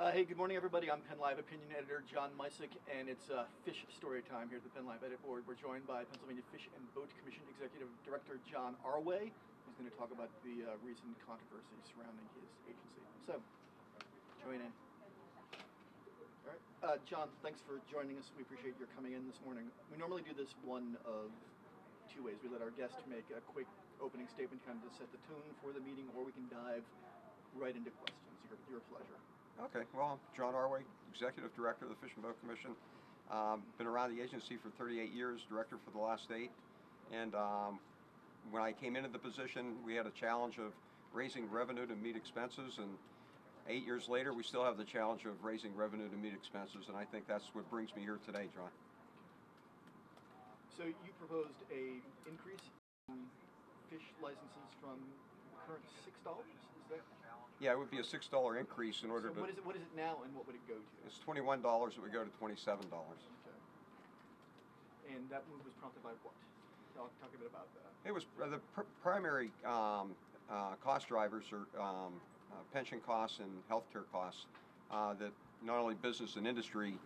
Hey, good morning, everybody. I'm PennLive opinion editor John Mysick, and it's fish story time here at the PennLive Edit Board. We're joined by Pennsylvania Fish and Boat Commission Executive Director John Arway, who's going to talk about the recent controversy surrounding his agency. So, join in. All right, John, thanks for joining us. We appreciate your coming in this morning. We normally do this one of two ways. We let our guest make a quick opening statement, kind of to set the tone for the meeting, or we can dive right into questions. Your pleasure. Okay, well, I'm John Arway, Executive Director of the Fish and Boat Commission. Been around the agency for 38 years, Director for the last 8. And when I came into the position, we had a challenge of raising revenue to meet expenses. And 8 years later, we still have the challenge of raising revenue to meet expenses. And I think that's what brings me here today, John. So you proposed a increase in fish licenses from current $6, is that? Yeah, it would be a $6 increase in order to... What is it now, and what would it go to? It's $21, it would go to $27. Okay. And that move was prompted by what? Talk a bit about that. It was the primary cost drivers are pension costs and healthcare costs that not only business and industry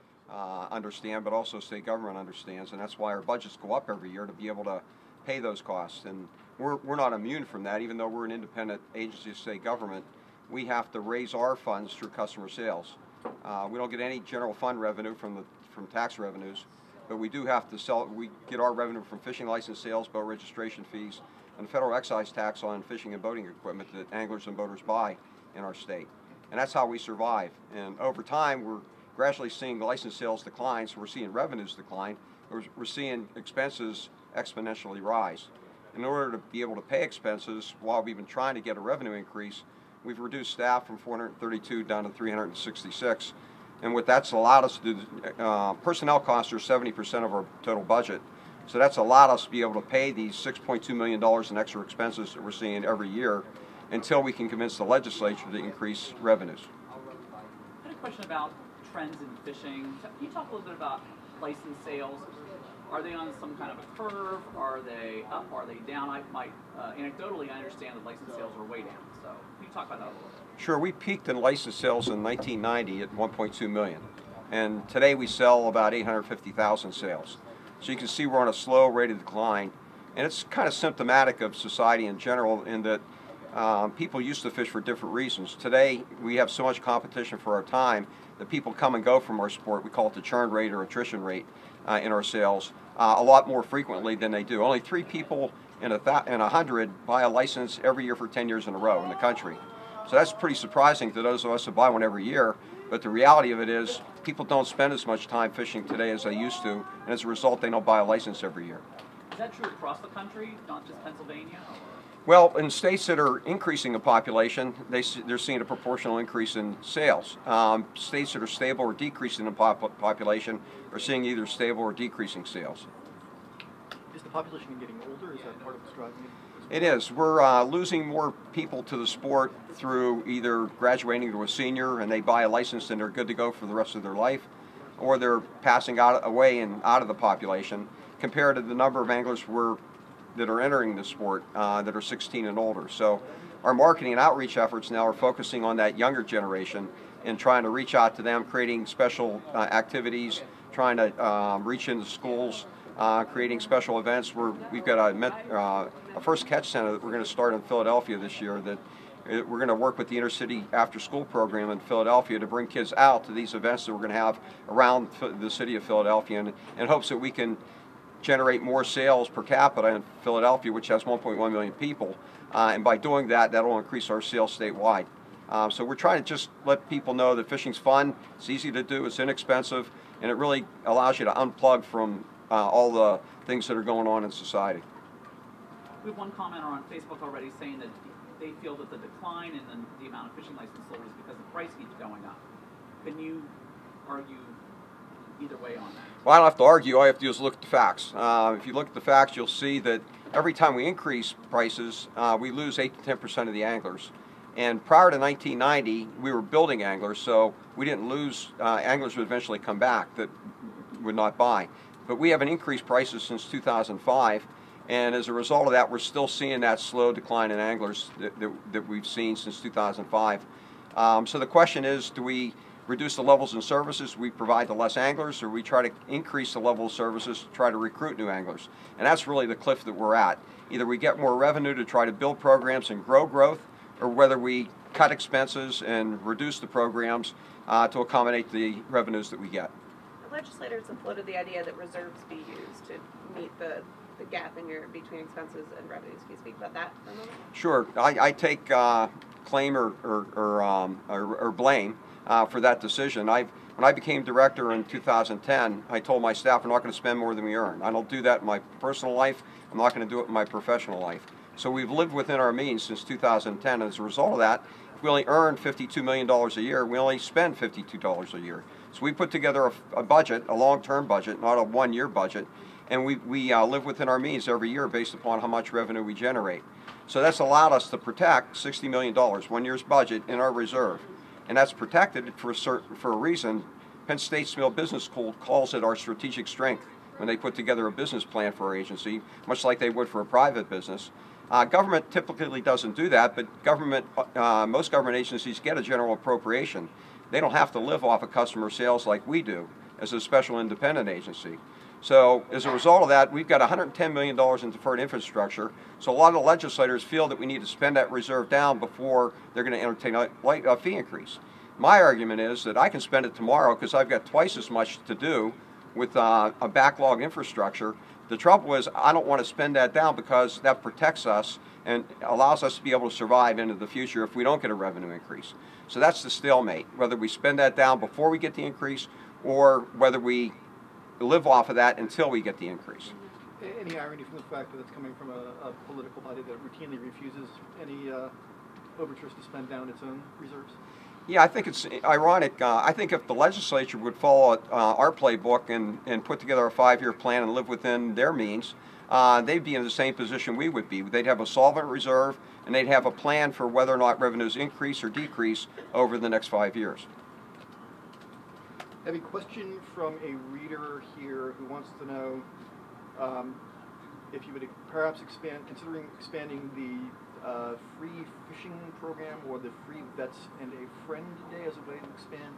understand, but also state government understands, and that's why our budgets go up every year to be able to pay those costs. And we're not immune from that, even though we're an independent agency of state government. We have to raise our funds through customer sales. We don't get any general fund revenue from tax revenues, but we do have to sell. We get our revenue from fishing license sales, boat registration fees, and federal excise tax on fishing and boating equipment that anglers and boaters buy in our state. And that's how we survive. And over time, we're gradually seeing license sales decline, so we're seeing revenues decline. We're seeing expenses exponentially rise. In order to be able to pay expenses, while we've been trying to get a revenue increase, we've reduced staff from 432 down to 366. And what that's allowed us to do, personnel costs are 70% of our total budget. So that's allowed us to be able to pay these $6.2 million in extra expenses that we're seeing every year until we can convince the legislature to increase revenues. I had a question about trends in fishing. Can you talk a little bit about license sales? Are they on some kind of a curve? Are they up? Are they down? Anecdotally, I understand that license sales are way down. So can you talk about that a little bit? Sure. We peaked in license sales in 1990 at 1.2 million. And today we sell about 850,000 sales. So you can see we're on a slow rate of decline. And it's kind of symptomatic of society in general in that people used to fish for different reasons. Today we have so much competition for our time that people come and go from our sport. We call it the churn rate or attrition rate in our sales a lot more frequently than they do. Only 3 people in 100 buy a license every year for 10 years in a row in the country. So that's pretty surprising to those of us who buy one every year. But the reality of it is people don't spend as much time fishing today as they used to, and as a result they don't buy a license every year. Is that true across the country, not just Pennsylvania? Well, in states that are increasing the population, they're seeing a proportional increase in sales. States that are stable or decreasing in population are seeing either stable or decreasing sales. Is the population getting older? Is that part of what's driving it? It is. We're losing more people to the sport through either graduating to a senior and they buy a license and they're good to go for the rest of their life, or they're passing away and out of the population compared to the number of anglers that are entering the sport that are 16 and older. So our marketing and outreach efforts now are focusing on that younger generation and trying to reach out to them, creating special activities, trying to reach into schools, creating special events. We've got a first catch center that we're going to start in Philadelphia this year that we're going to work with the intercity after school program in Philadelphia to bring kids out to these events that we're going to have around the city of Philadelphia in hopes that we can generate more sales per capita in Philadelphia, which has 1.1 million people, and by doing that, that'll increase our sales statewide. So we're trying to just let people know that fishing's fun, it's easy to do, it's inexpensive, and it really allows you to unplug from all the things that are going on in society. We have one commenter on Facebook already saying that they feel that the decline in the amount of fishing license sold is because the price keeps going up. Can you argue either way on that? Well, I don't have to argue. All I have to do is look at the facts. If you look at the facts, you'll see that every time we increase prices, we lose 8 to 10% of the anglers. And prior to 1990, we were building anglers, so we didn't lose. Anglers would eventually come back that would not buy. But we haven't increased prices since 2005, and as a result of that, we're still seeing that slow decline in anglers that we've seen since 2005. So the question is, do we reduce the levels in services we provide to less anglers, or we try to increase the level of services to try to recruit new anglers. And that's really the cliff that we're at. Either we get more revenue to try to build programs and grow growth, or whether we cut expenses and reduce the programs to accommodate the revenues that we get. The legislators have floated the idea that reserves be used to meet the gap between expenses and revenues. Can you speak about that for a moment? Sure. I take claim or blame for that decision. When I became director in 2010, I told my staff we're not going to spend more than we earn. I don't do that in my personal life. I'm not going to do it in my professional life. So we've lived within our means since 2010. As a result of that, if we only earn $52 million a year, we only spend $52 a year. So we put together a budget, a long-term budget, not a one-year budget, and we live within our means every year based upon how much revenue we generate. So that's allowed us to protect $60 million, 1 year's budget, in our reserve. And that's protected for a reason. Penn State Small Business School calls it our strategic strength when they put together a business plan for our agency, much like they would for a private business. Government typically doesn't do that, but most government agencies get a general appropriation. They don't have to live off of customer sales like we do as a special independent agency. So as a result of that, we've got $110 million in deferred infrastructure. So a lot of legislators feel that we need to spend that reserve down before they're going to entertain a fee increase. My argument is that I can spend it tomorrow because I've got twice as much to do with a backlog infrastructure. The trouble is I don't want to spend that down because that protects us and allows us to be able to survive into the future if we don't get a revenue increase. So that's the stalemate, whether we spend that down before we get the increase or whether we live off of that until we get the increase. Any irony from the fact that it's coming from a political body that routinely refuses any overtures to spend down its own reserves? Yeah, I think it's ironic. I think if the legislature would follow our playbook and put together a 5-year plan and live within their means, they'd be in the same position we would be. They'd have a solvent reserve, and they'd have a plan for whether or not revenues increase or decrease over the next 5 years. I have a question from a reader here who wants to know if you would perhaps considering expanding the free fishing program or the free Vets and a Friend Day as a way to expand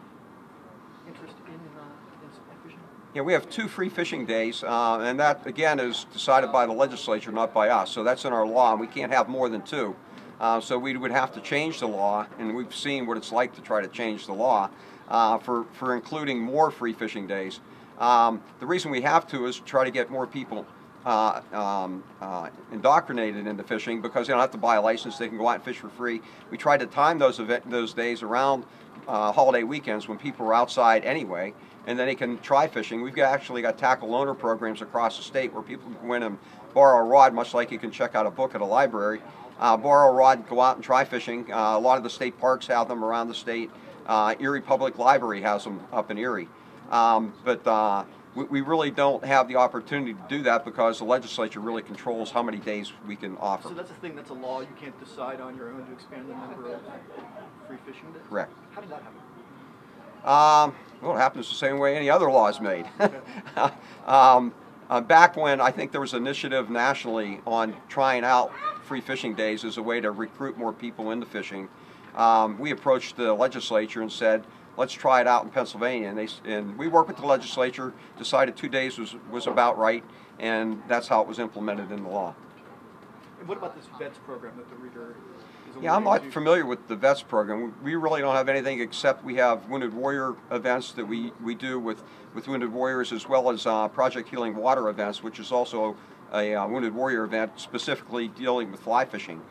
interest in fishing? Yeah, we have 2 free fishing days, and that, again, is decided by the legislature, not by us. So that's in our law, and we can't have more than 2. So we would have to change the law, and we've seen what it's like to try to change the law for including more free fishing days. The reason we have to is to try to get more people indoctrinated into fishing because they don't have to buy a license. They can go out and fish for free. We try to time those days around holiday weekends when people are outside anyway, and then they can try fishing. We've actually got tackle loaner programs across the state where people can go in and borrow a rod, much like you can check out a book at a library. Borrow a rod, go out and try fishing. A lot of the state parks have them around the state. Erie Public Library has them up in Erie. We really don't have the opportunity to do that because the legislature really controls how many days we can offer. So that's a thing, that's a law. You can't decide on your own to expand the number of free fishing days? Correct. How did that happen? Well, it happens the same way any other law is made. Back when I think there was an initiative nationally on trying out free fishing days as a way to recruit more people into fishing, we approached the legislature and said, let's try it out in Pennsylvania. And we worked with the legislature, decided 2 days was about right, and that's how it was implemented in the law. And what about this VETS program that the reader is Yeah, I'm not familiar with the VETS program. We really don't have anything except we have Wounded Warrior events that we do with Wounded Warriors, as well as Project Healing Water events, which is also a Wounded Warrior event specifically dealing with fly fishing.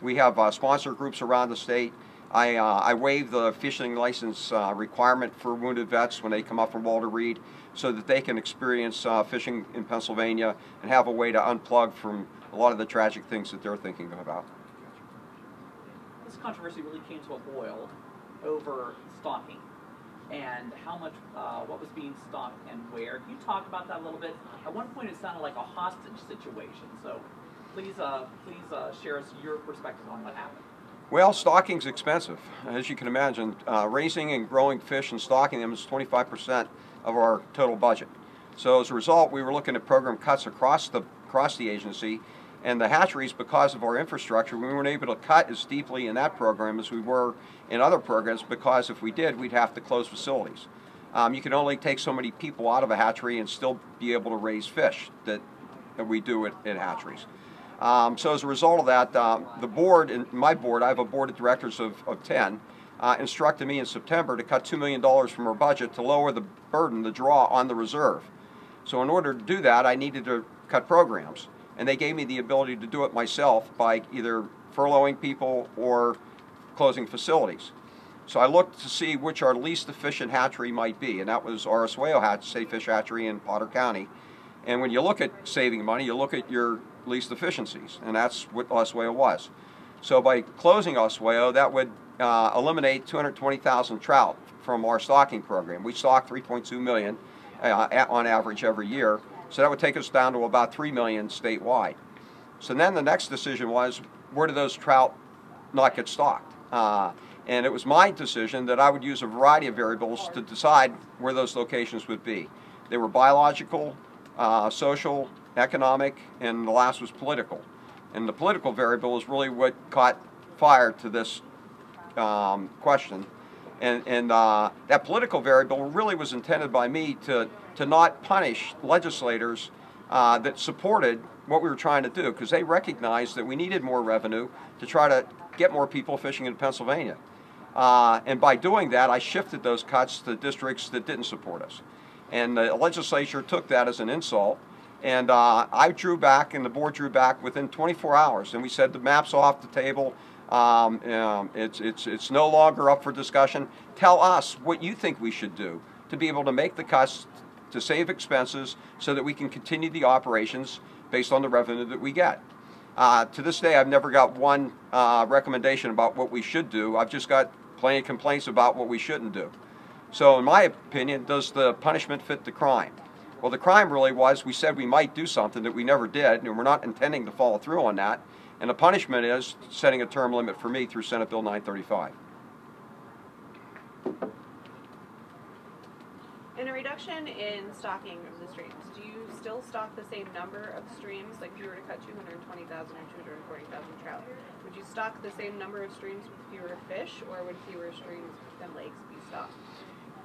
We have sponsor groups around the state. I waive the fishing license requirement for wounded vets when they come up from Walter Reed so that they can experience fishing in Pennsylvania and have a way to unplug from a lot of the tragic things that they're thinking about. This controversy really came to a boil over stocking and how much, what was being stocked and where. Can you talk about that a little bit? At one point it sounded like a hostage situation, so please share us your perspective on what happened. Well, stocking's expensive, as you can imagine. Raising and growing fish and stocking them is 25% of our total budget. So as a result, we were looking at program cuts across the agency, And the hatcheries, because of our infrastructure, we weren't able to cut as deeply in that program as we were in other programs, because if we did, we'd have to close facilities. You can only take so many people out of a hatchery and still be able to raise fish that we do at hatcheries. So as a result of that, the board, and my board, I have a board of directors of 10, instructed me in September to cut $2 million from our budget to lower the burden, the draw on the reserve. So in order to do that, I needed to cut programs. And they gave me the ability to do it myself by either furloughing people or closing facilities. So I looked to see which our least efficient hatchery might be, and that was our Oswego State Fish Hatchery in Potter County. And when you look at saving money, you look at your least efficiencies, and that's what Oswego was. So by closing Oswego, that would eliminate 220,000 trout from our stocking program. We stock 3.2 million on average every year, so that would take us down to about 3 million statewide. So then the next decision was, where do those trout not get stocked? And it was my decision that I would use a variety of variables to decide where those locations would be. They were biological, social, economic, and the last was political. And the political variable is really what caught fire to this question. And that political variable really was intended by me to not punish legislators that supported what we were trying to do, because they recognized that we needed more revenue to try to get more people fishing in Pennsylvania. And by doing that, I shifted those cuts to districts that didn't support us. And the legislature took that as an insult. And I drew back, and the board drew back within 24 hours. And we said the map's off the table. It's no longer up for discussion. Tell us what you think we should do to be able to make the cuts to save expenses so that we can continue the operations based on the revenue that we get. To this day, I've never got one recommendation about what we should do. I've just got plenty of complaints about what we shouldn't do. So in my opinion, does the punishment fit the crime? Well, the crime really was we said we might do something that we never did, and we're not intending to follow through on that. And the punishment is setting a term limit for me through Senate Bill 935. In a reduction in stocking of the streams, do you still stock the same number of streams? Like if you were to cut 220,000 or 240,000 trout, would you stock the same number of streams with fewer fish, or would fewer streams and lakes be stocked?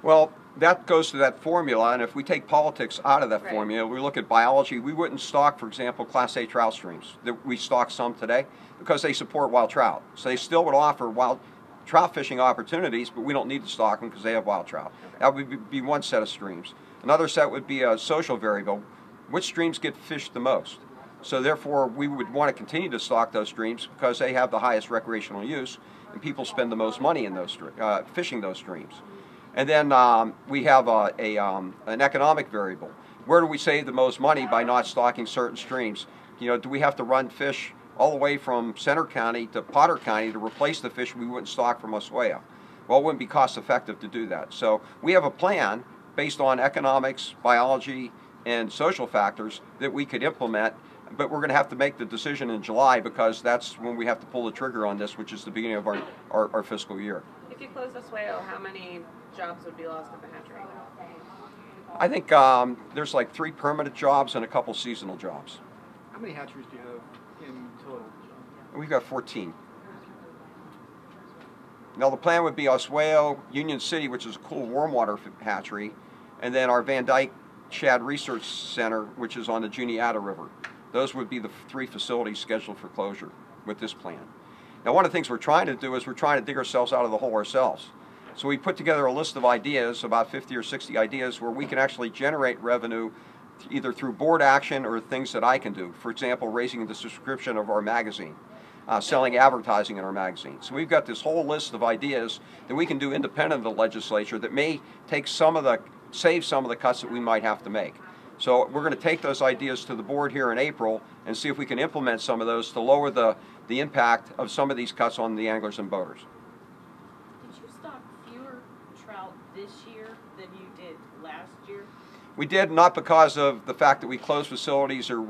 Well, that goes to that formula, and if we take politics out of that formula, we look at biology, we wouldn't stock, for example, Class A trout streams. We stock some today because they support wild trout. So they still would offer wild trout fishing opportunities, but we don't need to stock them because they have wild trout. That would be one set of streams. Another set would be a social variable. Which streams get fished the most? So therefore, we would want to continue to stock those streams because they have the highest recreational use, and people spend the most money in those fishing those streams. And then we have an economic variable. Where do we save the most money by not stocking certain streams? You know, do we have to run fish all the way from Center County to Potter County to replace the fish we wouldn't stock from Oswego? Well, it wouldn't be cost effective to do that. So we have a plan based on economics, biology, and social factors that we could implement, but we're going to have to make the decision in July because that's when we have to pull the trigger on this, which is the beginning of our fiscal year. If you close Oswego, how many jobs would be lost at the hatchery? I think there's like 3 permanent jobs and a couple seasonal jobs. How many hatcheries do you have in total? We've got 14. Now the plan would be Oswego, Union City, which is a cool warm water hatchery, and then our Van Dyke Shad Research Center, which is on the Juniata River. Those would be the 3 facilities scheduled for closure with this plan. Now one of the things we're trying to do is we're trying to dig ourselves out of the hole ourselves. So we put together a list of ideas, about 50 or 60 ideas, where we can actually generate revenue either through board action or things that I can do. For example, raising the subscription of our magazine, selling advertising in our magazine. So we've got this whole list of ideas that we can do independent of the legislature that may take save some of the cuts that we might have to make. So we're going to take those ideas to the board here in April and see if we can implement some of those to lower the impact of some of these cuts on the anglers and boaters. Did you stock fewer trout this year than you did last year? We did, not because of the fact that we closed facilities or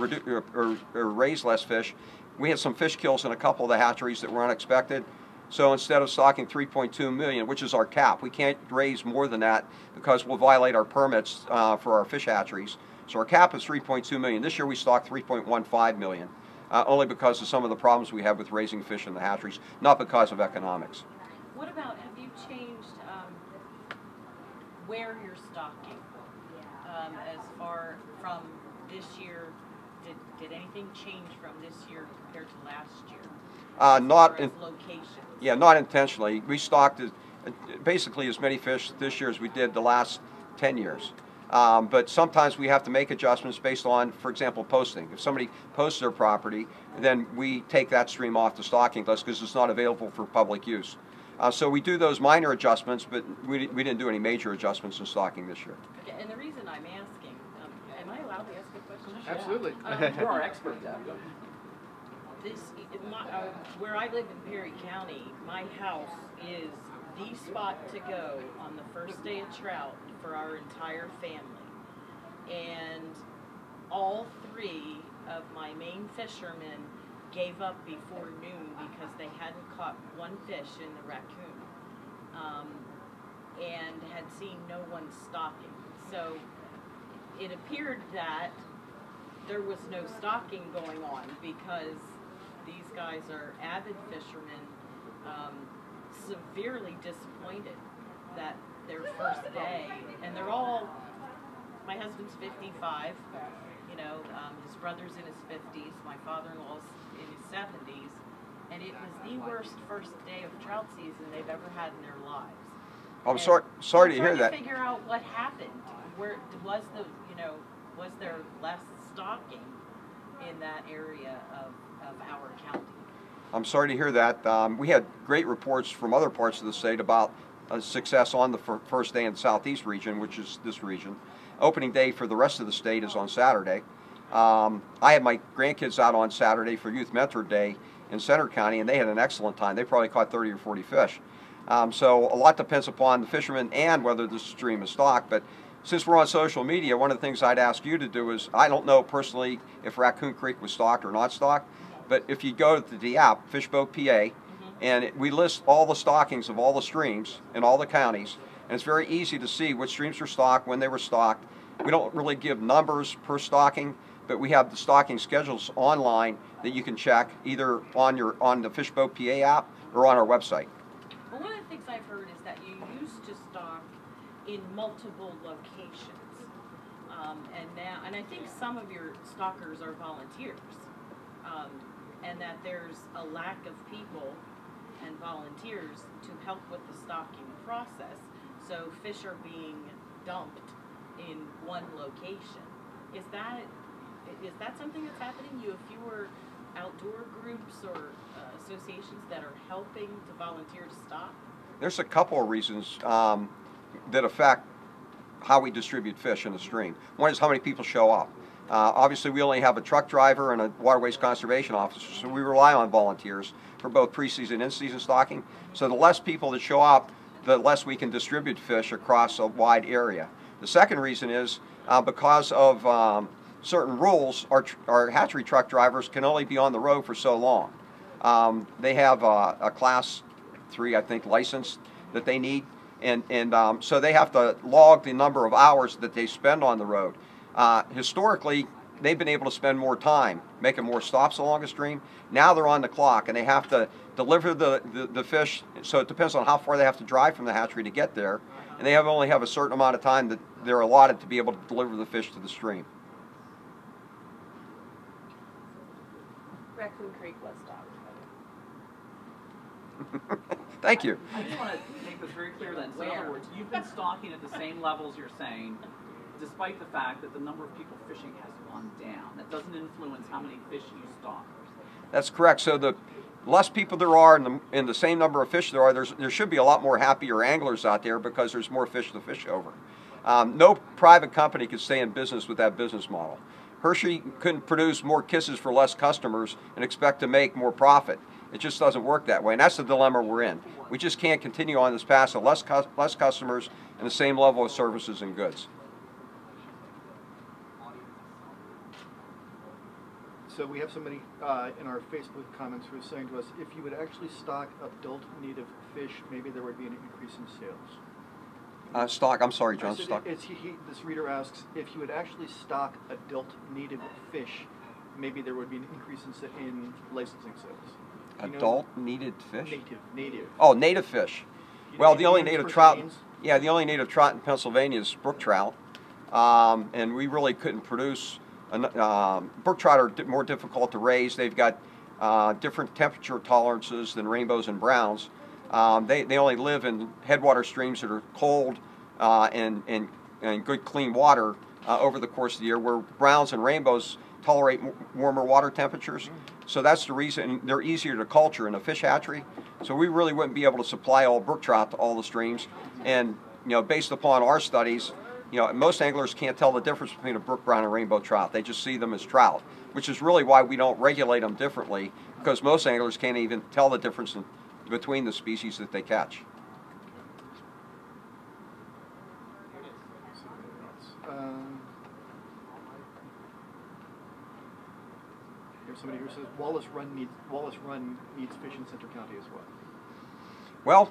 raised less fish. We had some fish kills in a couple of the hatcheries that were unexpected. So instead of stocking 3.2 million, which is our cap, we can't raise more than that because we'll violate our permits for our fish hatcheries. So our cap is 3.2 million. This year we stocked 3.15 million. only because of some of the problems we have with raising fish in the hatcheries, not because of economics. What about, have you changed where you're stocking? As far from this year, did anything change from this year compared to last year? Not in in, locations. Yeah, not intentionally. We stocked basically as many fish this year as we did the last 10 years. But sometimes we have to make adjustments based on, for example, posting. If somebody posts their property, then we take that stream off the stocking list because it's not available for public use. So we do those minor adjustments, but we didn't do any major adjustments in stocking this year. Okay, and the reason I'm asking, am I allowed to ask a question? Absolutely. You're our expert, Deb. Where I live in Perry County, my house is the spot to go on the first day of trout for our entire family. And all three of my main fishermen gave up before noon because they hadn't caught one fish in the raccoon, and had seen no one stocking. So it appeared that there was no stocking going on because these guys are avid fishermen, severely disappointed that their first day, and they're all, my husband's 55, you know, his brother's in his 50s, my father-in-law's in his 70s, and it was the worst first day of trout season they've ever had in their lives. I'm sorry to hear that. Trying to figure out what happened. Where was was there less stocking in that area of our county? I'm sorry to hear that. We had great reports from other parts of the state about success on the first day in the southeast region, which is this region. Opening day for the rest of the state is on Saturday. I had my grandkids out on Saturday for Youth Mentor Day in Center County, and they had an excellent time. They probably caught 30 or 40 fish. So a lot depends upon the fishermen and whether the stream is stocked. But since we're on social media, one of the things I'd ask you to do is, I don't know personally if Raccoon Creek was stocked or not stocked, but if you go to the app, Fishboat PA, and we list all the stockings of all the streams in all the counties, and it's very easy to see which streams were stocked, when they were stocked. We don't really give numbers per stocking, but we have the stocking schedules online that you can check either on the Fishboat PA app or on our website. Well, one of the things I've heard is that you used to stock in multiple locations, and I think some of your stockers are volunteers, and that there's a lack of people and volunteers to help with the stocking process. So fish are being dumped in one location. Is that something that's happening? You have fewer outdoor groups or associations that are helping to volunteer to stock? There's a couple of reasons that affect how we distribute fish in the stream. One is how many people show up. Obviously, we only have a truck driver and a waterways conservation officer, so we rely on volunteers for both preseason and in-season stocking. So the less people that show up, the less we can distribute fish across a wide area. The second reason is because of certain rules, our hatchery truck drivers can only be on the road for so long. They have a Class 3, I think, license that they need, and so they have to log the number of hours that they spend on the road. Historically, they've been able to spend more time, making more stops along the stream. Now they're on the clock, and they have to deliver the fish, so it depends on how far they have to drive from the hatchery to get there, and they only have a certain amount of time that they're allotted to be able to deliver the fish to the stream. Raccoon Creek was stocked. Thank you. I just want to make this very clear then. So in other words, you've been stocking at the same levels you're saying, despite the fact that the number of people fishing has gone down. That doesn't influence how many fish you stock. That's correct. So the less people there are in the same number of fish there are, there should be a lot more happier anglers out there because there's more fish to fish over. No private company could stay in business with that business model. Hershey couldn't produce more kisses for less customers and expect to make more profit. It just doesn't work that way, and that's the dilemma we're in. We just can't continue on this path of less customers and the same level of services and goods. So we have somebody in our Facebook comments who is saying to us, if you would actually stock adult native fish, maybe there would be an increase in sales. Stock, I'm sorry, John, stock. This reader asks, if you would actually stock adult native fish, maybe there would be an increase in licensing sales. Adult needed fish? Native. Oh, native fish. You Well, know, the only names native versus trout, names? yeah, the only native trout in Pennsylvania is brook trout, and we really couldn't produce. Brook trout are more difficult to raise. They've got different temperature tolerances than rainbows and browns. They only live in headwater streams that are cold and good clean water over the course of the year, where browns and rainbows tolerate warmer water temperatures. So that's the reason they're easier to culture in a fish hatchery. So we really wouldn't be able to supply all brook trout to all the streams. And based upon our studies, most anglers can't tell the difference between a brook brown and rainbow trout. They just see them as trout, which is really why we don't regulate them differently, because most anglers can't even tell the difference between the species that they catch. There's somebody who says Wallace Run needs fish in Center County as well. Well,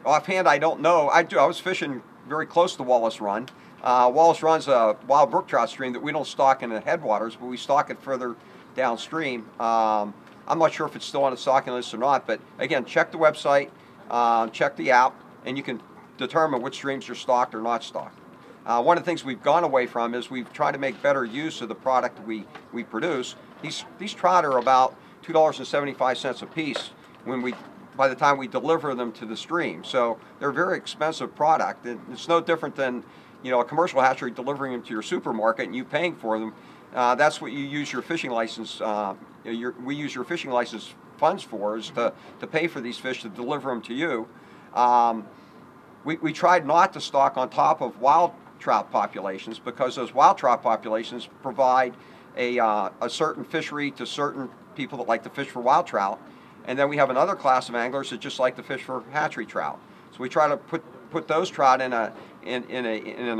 offhand, I don't know. I was fishing very close to Wallace Run. Wallace Run's a wild brook trout stream that we don't stock in the headwaters, but we stock it further downstream. I'm not sure if it's still on the stocking list or not, but again, check the website, check the app, and you can determine which streams are stocked or not stocked. One of the things we've gone away from is we've tried to make better use of the product we produce. These trout are about $2.75 a piece by the time we deliver them to the stream. So they're a very expensive product. It's no different than a commercial hatchery delivering them to your supermarket and you paying for them. That's what you use your fishing license. We use your fishing license funds for, is to pay for these fish to deliver them to you. We tried not to stock on top of wild trout populations, because those wild trout populations provide a certain fishery to certain people that like to fish for wild trout, and then we have another class of anglers that just like to fish for hatchery trout. So we try to put those trout in an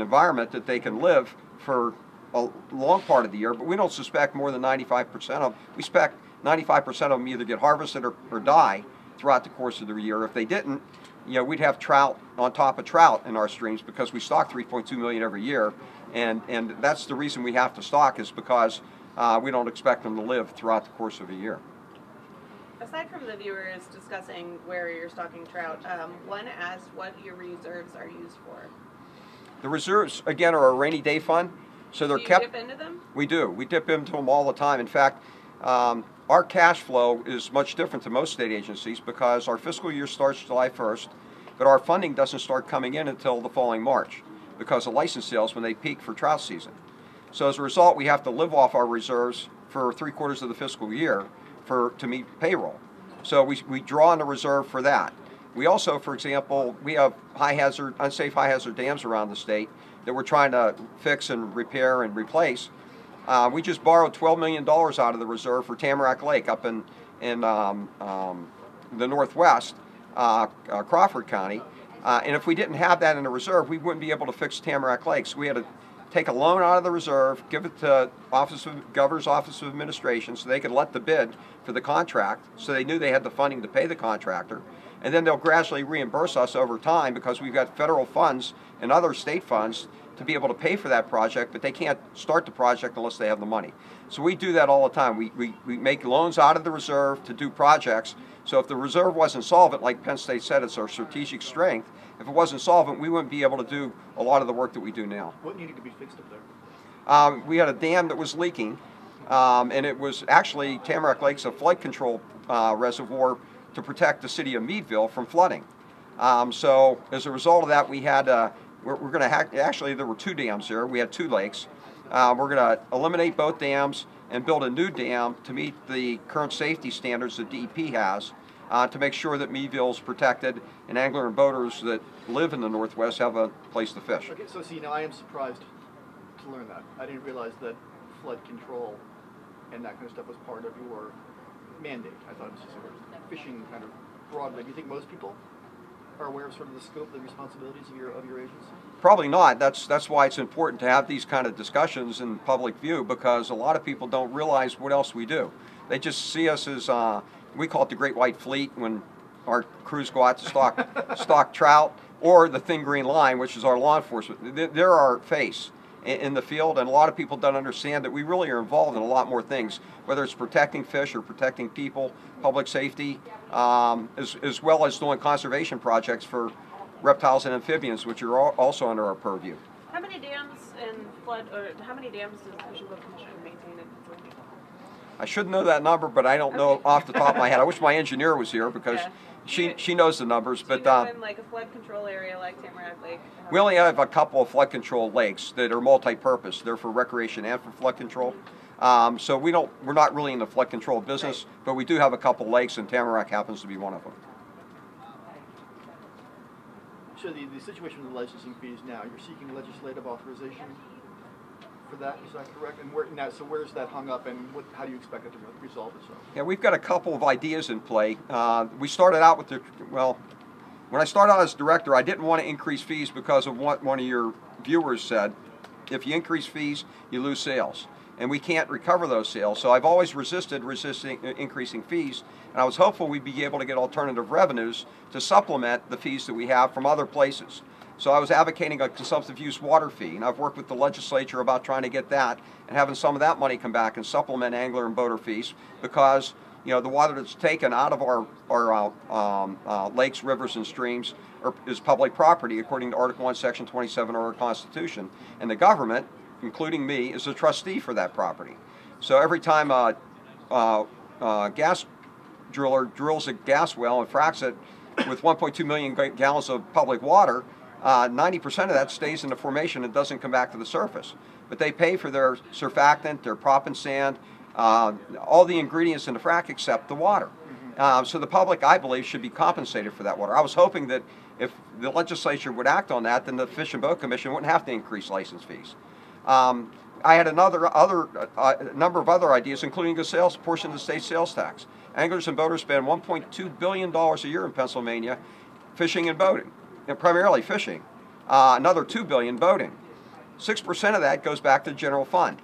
environment that they can live for a long part of the year, but we don't suspect more than 95% of them. We suspect 95% of them either get harvested or die throughout the course of the year. If they didn't, we'd have trout on top of trout in our streams, because we stock 3.2 million every year, and that's the reason we have to stock, is because we don't expect them to live throughout the course of a year. Aside from the viewers discussing where you're stocking trout, one asked what your reserves are used for. The reserves, again, are a rainy day fund, so they're kept. Do you dip into them? We do. We dip into them all the time. In fact, our cash flow is much different than most state agencies, because our fiscal year starts July 1st, but our funding doesn't start coming in until the following March, because of license sales when they peak for trout season. So as a result, we have to live off our reserves for 3/4 of the fiscal year to meet payroll. So we draw on the reserve for that. We also, for example, we have unsafe high hazard dams around the state that we're trying to fix and repair and replace. We just borrowed $12 million out of the reserve for Tamarack Lake up in the northwest, Crawford County. And if we didn't have that in the reserve, we wouldn't be able to fix Tamarack Lake. So we had to take a loan out of the reserve, give it to Governor's Office of Administration so they could let the bid for the contract, so they knew they had the funding to pay the contractor. And then they'll gradually reimburse us over time, because we've got federal funds and other state funds to be able to pay for that project, but they can't start the project unless they have the money. So we do that all the time. We make loans out of the reserve to do projects. So if the reserve wasn't solvent, like Penn State said, it's our strategic strength. If it wasn't solvent, we wouldn't be able to do a lot of the work that we do now. What needed to be fixed up there? We had a dam that was leaking, and it was actually, Tamarack Lake's a flood control reservoir to protect the city of Meadville from flooding. So as a result of that, we had we're going to actually, there were 2 dams there. We had 2 lakes. We're going to eliminate both dams and build a new dam to meet the current safety standards that DEP has, to make sure that Meadville is protected and angler and boaters that live in the Northwest have a place to fish. Okay, so see, now I am surprised to learn that. I didn't realize that flood control and that kind of stuff was part of your mandate. I thought it was just sort of fishing kind of broadly. Do you think most people are aware of sort of the scope, the responsibilities of your agency? Probably not. That's why it's important to have these kind of discussions in public view, because a lot of people don't realize what else we do. They just see us as, we call it the Great White Fleet when our crews go out to stock trout, or the Thin Green Line, which is our law enforcement. They're our face. in the field, and a lot of people don't understand that we really are involved in a lot more things, whether it's protecting fish or protecting people, public safety, as well as doing conservation projects for reptiles and amphibians, which are also under our purview. How many dams and flood, or how many dams does the Fish and Boat Commission maintain in Pennsylvania? I should know that number, but I don't know off the top of my head. I wish my engineer was here because she knows the numbers. Do but you know in like a flood control area like Tamarack Lake? We only have a couple of flood control lakes that are multi-purpose. They're for recreation and for flood control. So we're not really in the flood control business, but we do have a couple lakes, and Tamarack happens to be one of them. So the situation with the licensing fees now, you're seeking legislative authorization for that, is that correct? And where's that hung up, and how do you expect it to resolve itself? Yeah, we've got a couple of ideas in play. We started out with when I started out as director, I didn't want to increase fees because of what one of your viewers said. If you increase fees, you lose sales, and we can't recover those sales. So I've always resisted increasing fees, and I was hopeful we'd be able to get alternative revenues to supplement the fees that we have from other places. So I was advocating a consumptive use water fee, and I've worked with the legislature about trying to get that and having some of that money come back and supplement angler and boater fees, because the water that's taken out of our lakes, rivers, and streams is public property according to Article 1, Section 27 of our Constitution, and the government, including me, is a trustee for that property. So every time a gas driller drills a gas well and fracks it with 1.2 million gallons of public water, 90% of that stays in the formation and doesn't come back to the surface. But they pay for their surfactant, their prop and sand, all the ingredients in the frack except the water. So the public, I believe, should be compensated for that water. I was hoping that if the legislature would act on that, then the Fish and Boat Commission wouldn't have to increase license fees. I had a number of other ideas, including the sales portion of the state sales tax. Anglers and boaters spend $1.2 billion a year in Pennsylvania fishing and boating, and primarily fishing. Another $2 billion boating. 6% of that goes back to the general fund.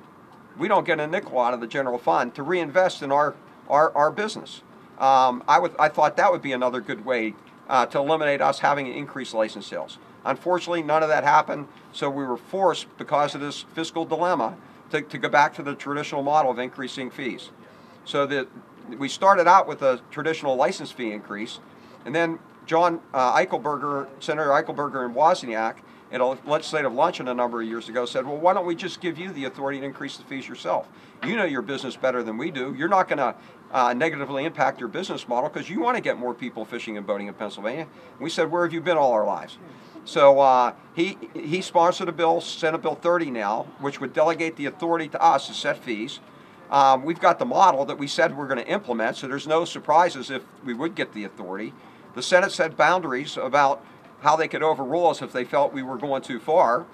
We don't get a nickel out of the general fund to reinvest in our business. I thought that would be another good way to eliminate us having increased license sales. Unfortunately, none of that happened, so we were forced, because of this fiscal dilemma, to go back to the traditional model of increasing fees. So we started out with a traditional license fee increase, and then Senator Eichelberger in Wozniak, at a legislative luncheon a number of years ago, said, well, why don't we just give you the authority to increase the fees yourself? You know your business better than we do. You're not going to negatively impact your business model because you want to get more people fishing and boating in Pennsylvania. And we said, where have you been all our lives? So he sponsored a bill, Senate Bill 30 now, which would delegate the authority to us to set fees. We've got the model that we said we're going to implement, so there's no surprises if we would get the authority. The Senate set boundaries about how they could overrule us if they felt we were going too far.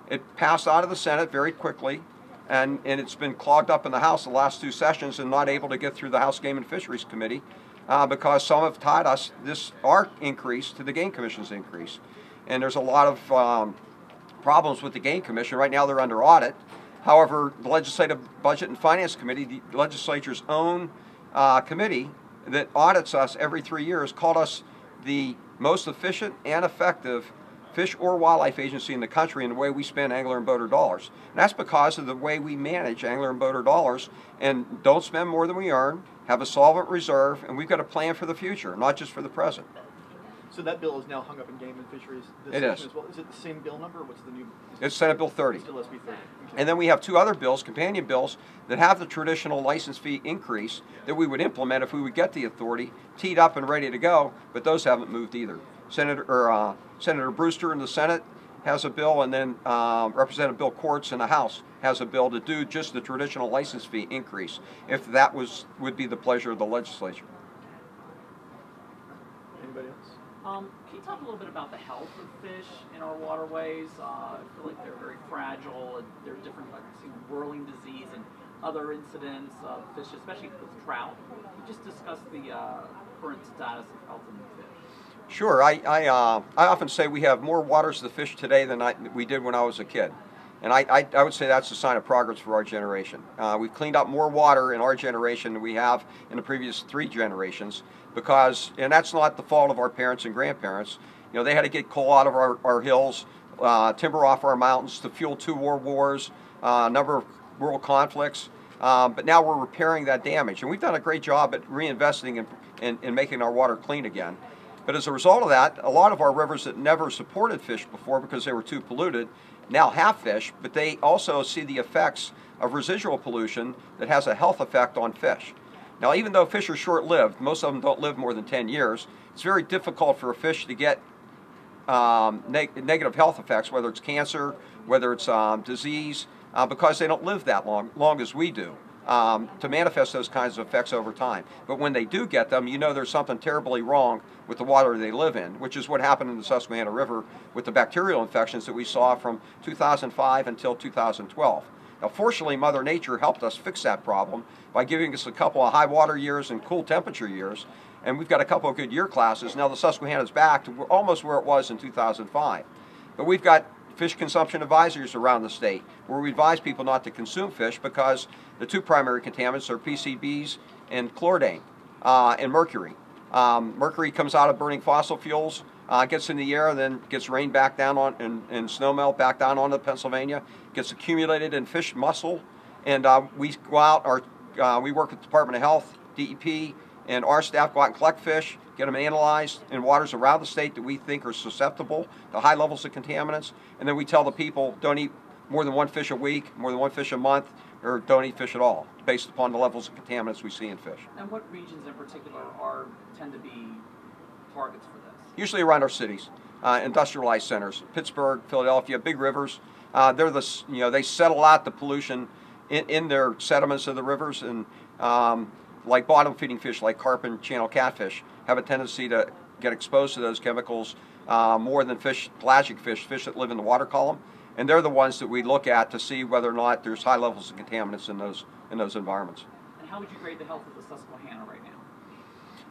It passed out of the Senate very quickly, and it's been clogged up in the House the last two sessions and not able to get through the House Game and Fisheries Committee because some have tied us, our increase, to the Game Commission's increase. And there's a lot of problems with the Game Commission. Right now they're under audit. However, the Legislative Budget and Finance Committee, the legislature's own committee that audits us every 3 years, called us the most efficient and effective fish or wildlife agency in the country in the way we spend angler and boater dollars. And that's because of the way we manage angler and boater dollars and don't spend more than we earn, have a solvent reserve, and we've got a plan for the future, not just for the present. So that bill is now hung up in Game and Fisheries this It session is. as well. Is it the same bill number, or what's the new? It's Senate Bill 30. Still SB 30. Okay. And then we have two other bills, companion bills, that have the traditional license fee increase that we would implement if we would get the authority, teed up and ready to go, but those haven't moved either. Senator Brewster in the Senate has a bill, and then Representative Bill Quartz in the House has a bill to do just the traditional license fee increase, if that would be the pleasure of the legislature. Anybody else? Can you talk a little bit about the health of fish in our waterways? I feel like they're very fragile, and there are different, like, whirling disease and other incidents of fish, especially with trout. Can you just discuss the current status of health in the fish? Sure. I often say we have more waters to fish today than we did when I was a kid. And I would say that's a sign of progress for our generation. We've cleaned up more water in our generation than we have in the previous 3 generations, and that's not the fault of our parents and grandparents. They had to get coal out of our hills timber off our mountains to fuel 2 world wars, a number of world conflicts. But now we're repairing that damage, and we've done a great job at reinvesting in making our water clean again. But as a result of that, a lot of our rivers that never supported fish before because they were too polluted now have fish, but they also see the effects of residual pollution that has a health effect on fish. Now, even though fish are short-lived, most of them don't live more than 10 years, it's very difficult for a fish to get negative health effects, whether it's cancer, whether it's disease, because they don't live that long as we do, to manifest those kinds of effects over time. But when they do get them, you know there's something terribly wrong with the water they live in, which is what happened in the Susquehanna River with the bacterial infections that we saw from 2005 until 2012. Now, fortunately, Mother Nature helped us fix that problem by giving us a couple of high water years and cool temperature years, and we've got a couple of good year classes. Now the Susquehanna's back to almost where it was in 2005. But we've got fish consumption advisories around the state where we advise people not to consume fish because the 2 primary contaminants are PCBs and chlordane and mercury. Mercury comes out of burning fossil fuels, gets in the air, and then gets rained back down on and snow melt back down onto Pennsylvania, gets accumulated in fish muscle, and we go out, we work with the Department of Health, DEP, and our staff go out and collect fish, get them analyzed in waters around the state that we think are susceptible to high levels of contaminants, and then we tell the people don't eat more than 1 fish a week, more than 1 fish a month, or don't eat fish at all, based upon the levels of contaminants we see in fish. And what regions in particular tend to be targets for this? Usually around our cities, industrialized centers, Pittsburgh, Philadelphia, big rivers. They're they settle out the pollution in their sediments of the rivers, and like bottom feeding fish like carp and channel catfish have a tendency to get exposed to those chemicals more than pelagic fish that live in the water column, and they're the ones that we look at to see whether or not there's high levels of contaminants in those environments. And how would you grade the health of the Susquehanna right now?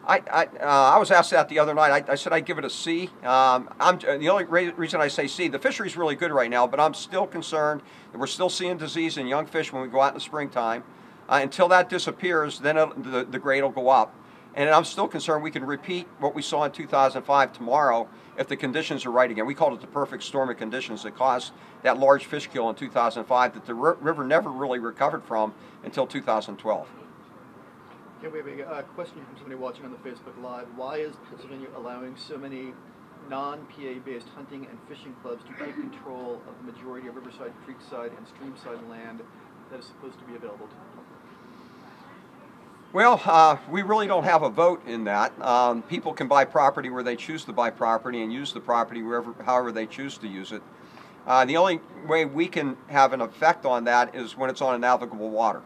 I was asked that the other night. I said I'd give it a C. The only reason I say C, the fishery's really good right now, but I'm still concerned that we're still seeing disease in young fish when we go out in the springtime. Until that disappears, then the grade will go up. And I'm still concerned we can repeat what we saw in 2005 tomorrow if the conditions are right again. We called it the perfect storm of conditions that caused that large fish kill in 2005 that the river never really recovered from until 2012. Okay, we have a question from somebody watching on the Facebook Live. Why is Pennsylvania allowing so many non-PA-based hunting and fishing clubs to take control of the majority of riverside, creekside, and streamside land that is supposed to be available to the public? Well, we really don't have a vote in that. People can buy property where they choose to buy property and use the property however they choose to use it. The only way we can have an effect on that is when it's on a navigable water.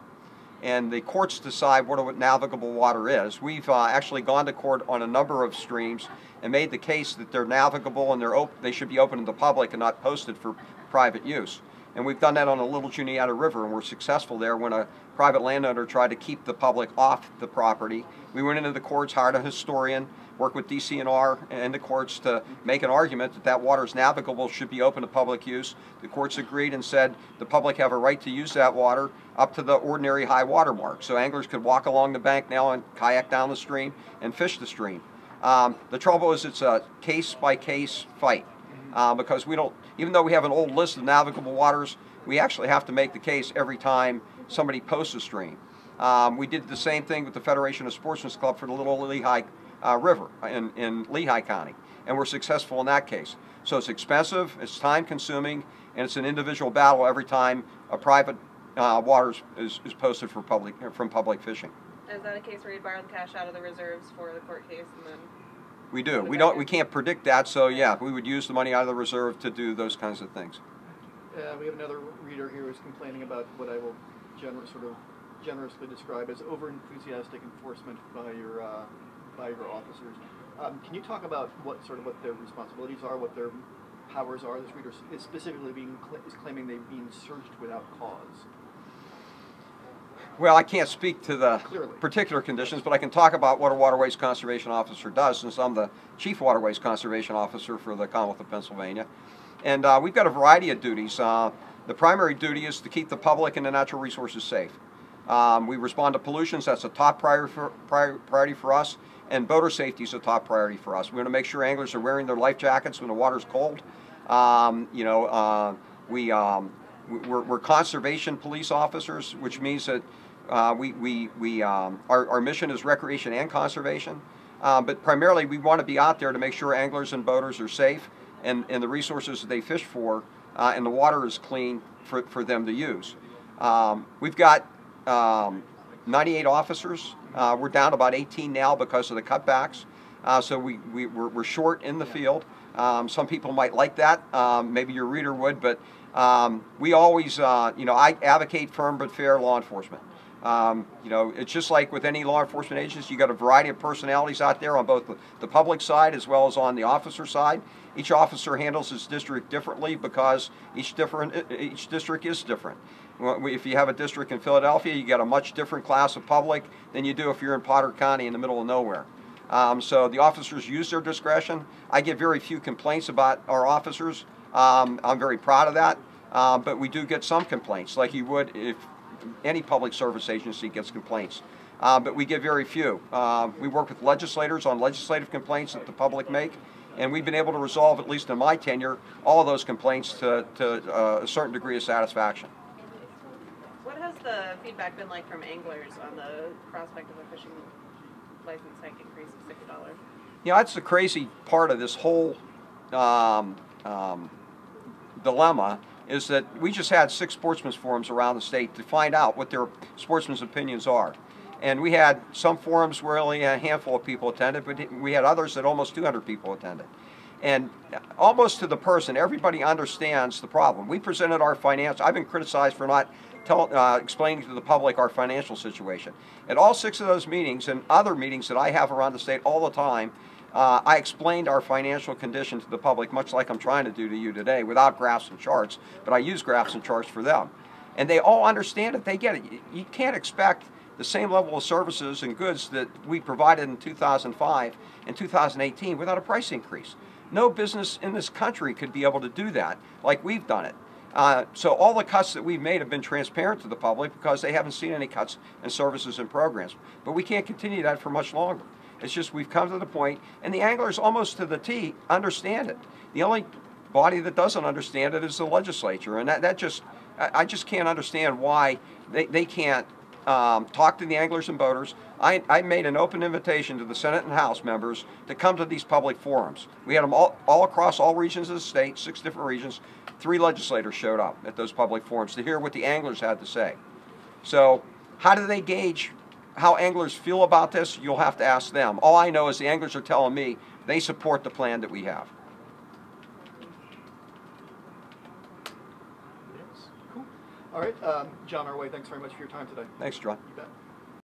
And the courts decide what navigable water is. We've actually gone to court on a number of streams and made the case that they're navigable and they should be open to the public and not posted for private use. And we've done that on the Little Juniata River, and we're successful there when a private landowner tried to keep the public off the property. We went into the courts, hired a historian, worked with DCNR and the courts to make an argument that that water is navigable, should be open to public use. The courts agreed and said the public have a right to use that water up to the ordinary high water mark. So anglers could walk along the bank now and kayak down the stream and fish the stream. The trouble is it's a case-by-case fight because we don't, even though we have an old list of navigable waters, we actually have to make the case every time somebody posts a stream. We did the same thing with the Federation of Sportsmen's Club for the Little Lehigh River in Lehigh County, and we're successful in that case. So it's expensive, it's time-consuming, and it's an individual battle every time a private water is posted for from public fishing. Is that a case where you borrow the cash out of the reserves for the court case and then? We do. We can't predict that, so yeah, we would use the money out of the reserve to do those kinds of things. We have another reader here who's complaining about what I will generously describe as over-enthusiastic enforcement by your officers. Can you talk about what their responsibilities are, what their powers are? This reader is specifically is claiming they've been searched without cause. Well, I can't speak to the Clearly. particular conditions, but I can talk about what a Waterways Conservation Officer does, since I'm the Chief Waterways Conservation Officer for the Commonwealth of Pennsylvania. And we've got a variety of duties. The primary duty is to keep the public and the natural resources safe. We respond to pollutions. That's a top priority for us. and boater safety is a top priority for us. We want to make sure anglers are wearing their life jackets when the water's cold. We're conservation police officers, which means that our mission is recreation and conservation. But primarily, we want to be out there to make sure anglers and boaters are safe and the resources that they fish for and the water is clean for them to use. We've got 98 officers. We're down to about 18 now because of the cutbacks. So we're short in the field. Some people might like that. Maybe your reader would, but we always, I advocate firm but fair law enforcement. It's just like with any law enforcement agency, you got a variety of personalities out there on both the public side as well as on the officer side. Each officer handles his district differently because each district is different. If you have a district in Philadelphia, you get a much different class of public than you do if you're in Potter County in the middle of nowhere. So the officers use their discretion. I get very few complaints about our officers. I'm very proud of that, but we do get some complaints, like you would if any public service agency gets complaints. But we get very few. We work with legislators on legislative complaints that the public make, and we've been able to resolve, at least in my tenure, all of those complaints to a certain degree of satisfaction. What has the feedback been like from anglers on the prospect of a fishing license hike increase of $6? That's the crazy part of this whole dilemma, is that we just had 6 sportsmen's forums around the state to find out what their sportsmen's opinions are. And we had some forums where only a handful of people attended, but we had others that almost 200 people attended. And almost to the person, everybody understands the problem. We presented our financial, I've been criticized for not explaining to the public our financial situation. At all 6 of those meetings and other meetings that I have around the state all the time, I explained our financial condition to the public, much like I'm trying to do to you today, without graphs and charts, but I use graphs and charts for them. And they all understand it, they get it. You can't expect the same level of services and goods that we provided in 2005 and 2018 without a price increase. No business in this country could be able to do that like we've done it. So all the cuts that we've made have been transparent to the public because they haven't seen any cuts in services and programs. But we can't continue that for much longer. It's just we've come to the point, and the anglers almost to the T understand it. The only body that doesn't understand it is the legislature, and I just can't understand why they can't talk to the anglers and boaters. I made an open invitation to the Senate and House members to come to these public forums. We had them all across all regions of the state, 6 different regions. 3 legislators showed up at those public forums to hear what the anglers had to say. So how do they gauge how anglers feel about this? You'll have to ask them. All I know is the anglers are telling me they support the plan that we have. Yes. Cool. All right, John Arway, thanks very much for your time today. Thanks, John. You bet.